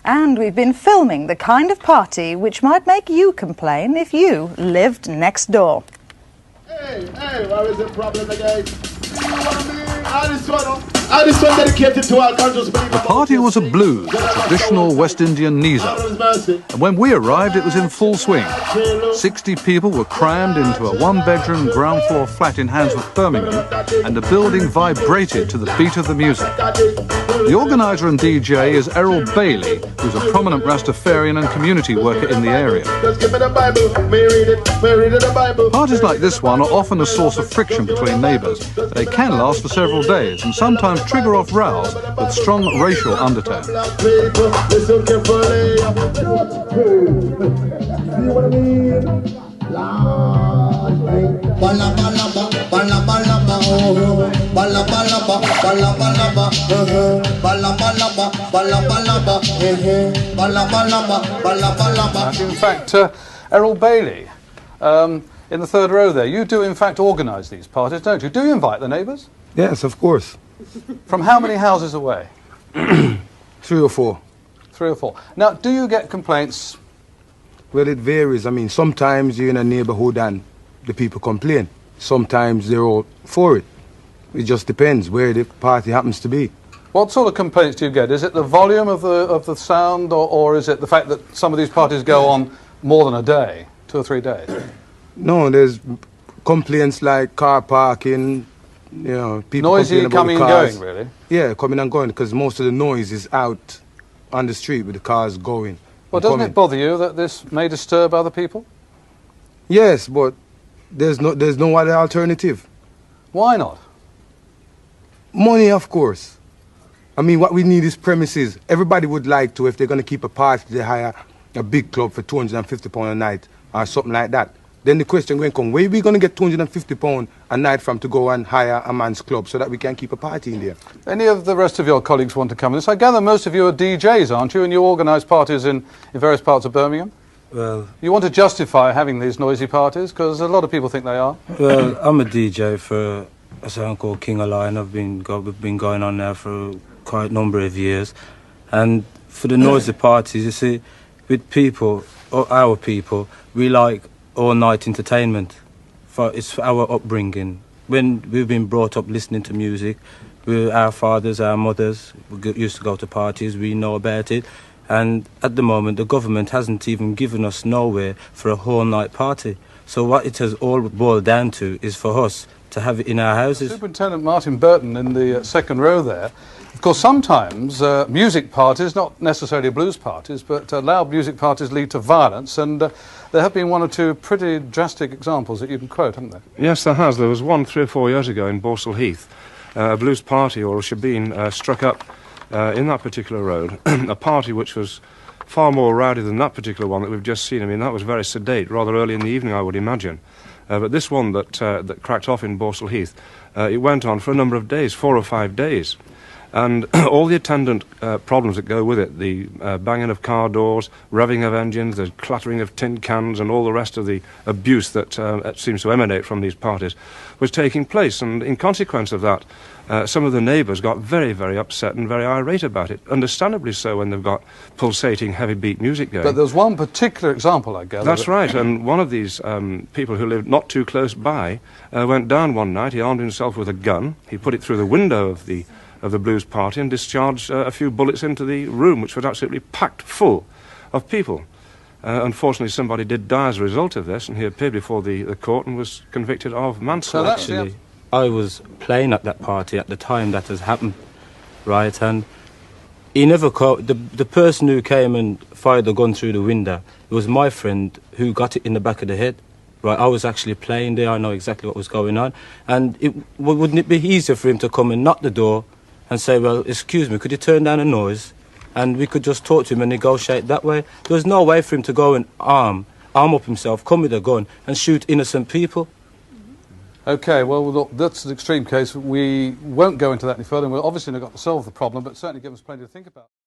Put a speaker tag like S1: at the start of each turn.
S1: And we've been filming the kind of party which might make you complain if you lived next door.
S2: Hey, what is the problem again? This one dedicated to our conscious belief.
S3: The party was a blues, a traditional West Indian Nisa. And when we arrived, it was in full swing. 60 people were crammed into a one-bedroom ground floor flat in Handsworth, Birmingham, and the building vibrated to the beat of the music. The organiser and DJ is Errol Bailey, who's a prominent Rastafarian and community worker in the area. Parties like this one are often a source of friction between neighbours. They can last for several days and sometimes trigger off rows with strong racial undertones. In fact, Errol Bailey, in the third row there, you do in fact organise these parties, don't you? Do you invite the neighbours?
S4: Yes, of course.
S3: From how many houses away?
S4: 3 or 4.
S3: 3 or 4. Now, do you get complaints?
S4: Well, it varies. I mean, sometimes you're in a neighborhood and the people complain. Sometimes they're all for it. It just depends where the party happens to be.
S3: What sort of complaints do you get? Is it the volume of the sound, or is it the fact that some of these parties go on more than a day, 2 or 3 days?
S4: No, there's complaints like car parking, you know, people
S3: noisy coming and going, really?
S4: Yeah, coming and going, because most of the noise is out on the street with the cars going.
S3: Well, doesn't it bother you that this may disturb other people?
S4: Yes, but there's no other alternative.
S3: Why not?
S4: Money, of course. I mean, what we need is premises. Everybody would like to, if they're going to keep a party, they hire a big club for £250 a night or something like that. Then the question going to come, where are we going to get £250 a night from to go and hire a man's club so that we can keep a party in there?
S3: Any of the rest of your colleagues want to come in this? I gather most of you are DJs, aren't you? And you organise parties in various parts of Birmingham?
S5: Well,
S3: you want to justify having these noisy parties? Because a lot of people think they are.
S5: Well, I'm a DJ for a sound called King of Lion. We've been going on now for quite a number of years. And for the noisy parties, you see, with people, or our people, we like all-night entertainment. It's for our upbringing. When we've been brought up listening to music, our fathers, our mothers used to go to parties, we know about it. And at the moment, the government hasn't even given us nowhere for a whole-night party. So what it has all boiled down to is for us to have it in our houses.
S3: Superintendent Martin Burton in the second row there. Of course, sometimes music parties, not necessarily blues parties, but loud music parties lead to violence, and there have been 1 or 2 pretty drastic examples that you can quote, haven't there?
S6: Yes, there has. There was one 3 or 4 years ago in Borsall Heath. A blues party, or a shebeen, struck up in that particular road, a party which was far more rowdy than that particular one that we've just seen. I mean, that was very sedate, rather early in the evening, I would imagine. But this one that cracked off in Borsall Heath, it went on for a number of days, 4 or 5 days. And all the attendant problems that go with it, the banging of car doors, revving of engines, the clattering of tin cans, and all the rest of the abuse that seems to emanate from these parties, was taking place. And in consequence of that, some of the neighbours got very, very upset and very irate about it. Understandably so, when they've got pulsating, heavy beat music going.
S3: But there's one particular example, I gather.
S6: That's right, and one of these people who lived not too close by went down one night. He armed himself with a gun. He put it through the window of the blues party and discharged a few bullets into the room, which was absolutely packed full of people. Unfortunately, somebody did die as a result of this, and he appeared before the court and was convicted of manslaughter.
S3: So
S5: Actually, I was playing at that party at the time that has happened, right? And he never caught the person who came and fired the gun through the window. It was my friend who got it in the back of the head. Right, I was actually playing there. I know exactly what was going on, and wouldn't it be easier for him to come and knock the door and say, well, excuse me, could you turn down the noise? And we could just talk to him and negotiate that way. There was no way for him to go and arm up himself, come with a gun and shoot innocent people.
S3: OK, well, look, that's an extreme case. We won't go into that any further. We're obviously not got to solve the problem, but certainly give us plenty to think about.